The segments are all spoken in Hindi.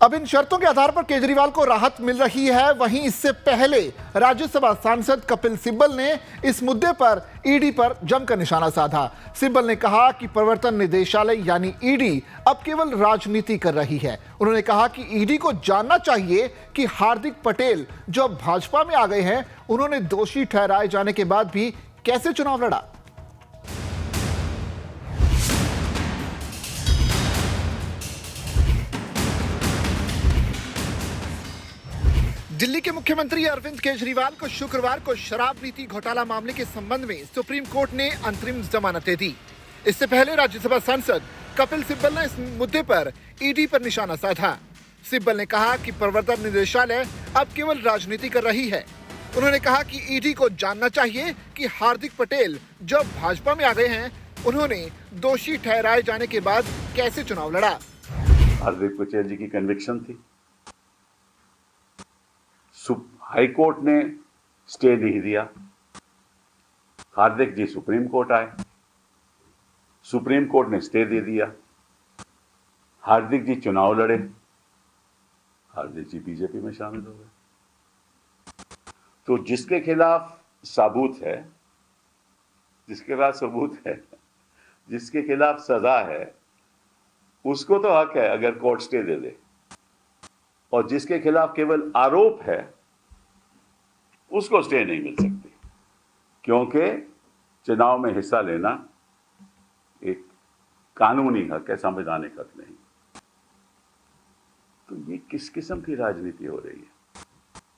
अब इन शर्तों के आधार पर केजरीवाल को राहत मिल रही है। वहीं इससे पहले राज्यसभा सांसद कपिल सिब्बल ने इस मुद्दे पर ईडी पर जमकर निशाना साधा। सिब्बल ने कहा कि प्रवर्तन निदेशालय यानी ईडी अब केवल राजनीति कर रही है। उन्होंने कहा कि ईडी को जानना चाहिए कि हार्दिक पटेल जो अब भाजपा में आ गए हैं, उन्होंने दोषी ठहराए जाने के बाद भी कैसे चुनाव लड़ा। दिल्ली के मुख्यमंत्री अरविंद केजरीवाल को शुक्रवार को शराब नीति घोटाला मामले के संबंध में सुप्रीम कोर्ट ने अंतरिम जमानत दे दी। इससे पहले राज्यसभा सांसद कपिल सिब्बल ने इस मुद्दे पर ईडी पर निशाना साधा। सिब्बल ने कहा कि प्रवर्तन निदेशालय अब केवल राजनीति कर रही है। उन्होंने कहा कि ईडी को जानना चाहिए कि हार्दिक पटेल जो भाजपा में आ गए हैं, उन्होंने दोषी ठहराए जाने के बाद कैसे चुनाव लड़ा। हार्दिक पटेल जी की कन्विक्शन थी, हाई कोर्ट ने स्टे नहीं दिया। हार्दिक जी सुप्रीम कोर्ट आए, सुप्रीम कोर्ट ने स्टे दे दिया। हार्दिक जी चुनाव लड़े, हार्दिक जी बीजेपी में शामिल हो गए। तो जिसके खिलाफ सबूत है, जिसके खिलाफ सजा है, उसको तो हक है अगर कोर्ट स्टे दे दे, और जिसके खिलाफ केवल आरोप है उसको स्टे नहीं मिल सकती, क्योंकि चुनाव में हिस्सा लेना एक कानूनी हक है, संवैधानिक हक नहीं। तो ये किस किस्म की राजनीति हो रही है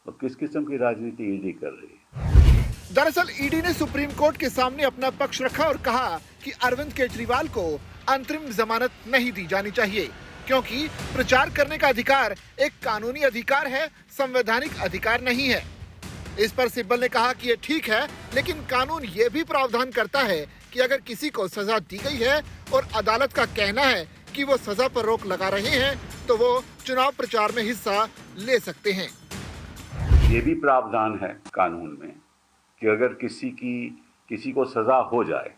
और किस किस्म की राजनीति ईडी कर रही है। दरअसल ईडी ने सुप्रीम कोर्ट के सामने अपना पक्ष रखा और कहा कि अरविंद केजरीवाल को अंतरिम जमानत नहीं दी जानी चाहिए, क्योंकि प्रचार करने का अधिकार एक कानूनी अधिकार है, संवैधानिक अधिकार नहीं है। इस पर सिब्बल ने कहा कि ये ठीक है, लेकिन कानून ये भी प्रावधान करता है कि अगर किसी को सजा दी गई है और अदालत का कहना है कि वो सजा पर रोक लगा रहे हैं, तो वो चुनाव प्रचार में हिस्सा ले सकते हैं। ये भी प्रावधान है कानून में कि अगर किसी को सजा हो जाए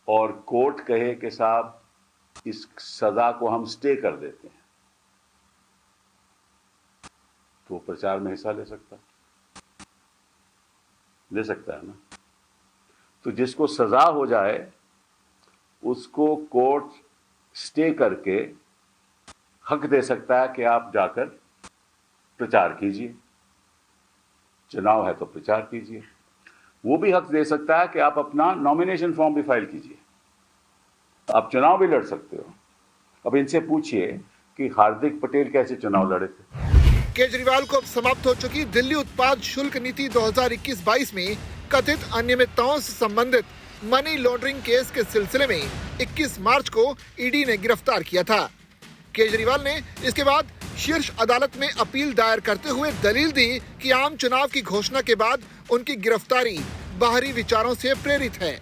और कोर्ट कहे कि साहब इस सजा को हम स्टे कर देते हैं, तो प्रचार में हिस्सा ले सकता है ना। तो जिसको सजा हो जाए उसको कोर्ट स्टे करके हक दे सकता है कि आप जाकर प्रचार कीजिए, चुनाव है तो प्रचार कीजिए। वो भी हक दे सकता है कि आप अपना नॉमिनेशन फॉर्म भी फाइल कीजिए, आप चुनाव भी लड़ सकते हो। अब इनसे पूछिए कि हार्दिक पटेल कैसे चुनाव लड़े थे। केजरीवाल को अब समाप्त हो चुकी दिल्ली उत्पाद शुल्क नीति 2021-22 में कथित अनियमितताओं से संबंधित मनी लॉन्ड्रिंग केस के सिलसिले में 21 मार्च को ईडी ने गिरफ्तार किया था। केजरीवाल ने इसके बाद शीर्ष अदालत में अपील दायर करते हुए दलील दी कि आम चुनाव की घोषणा के बाद उनकी गिरफ्तारी बाहरी विचारों से प्रेरित है।